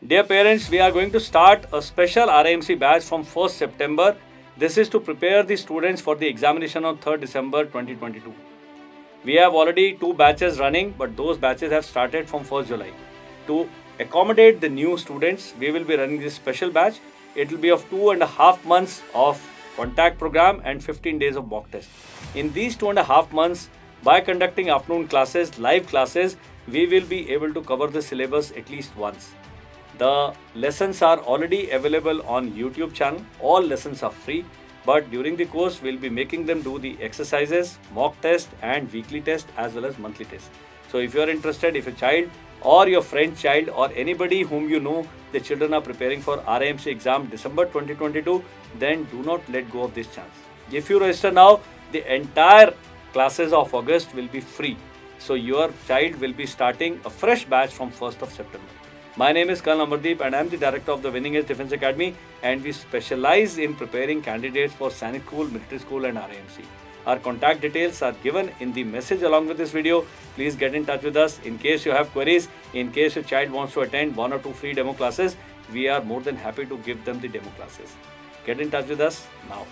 Dear parents, we are going to start a special RIMC batch from 1st September. This is to prepare the students for the examination on 3rd December 2022. We have already 2 batches running, but those batches have started from 1st July. To accommodate the new students, we will be running this special batch. It will be of 2.5 months of contact program and 15 days of mock test. In these 2.5 months, by conducting afternoon classes, live classes, we will be able to cover the syllabus at least once. The lessons are already available on YouTube channel. All lessons are free, but during the course we'll be making them do the exercises, mock test and weekly test as well as monthly test. So if you are interested, if a child or your friend's child or anybody whom you know the children are preparing for RIMC exam December 2022, then do not let go of this chance. If you register now, the entire classes of August will be free. So your child will be starting a fresh batch from 1st of September. My name is 𝔼-𝔶𝕆𝕆𝕂𝕊 and I am the director of the Winning Edge Defense Academy, and we specialize in preparing candidates for Sainik School, Military School and RIMC. Our contact details are given in the message along with this video. Please get in touch with us in case you have queries. In case your child wants to attend 1 or 2 free demo classes, we are more than happy to give them the demo classes. Get in touch with us now.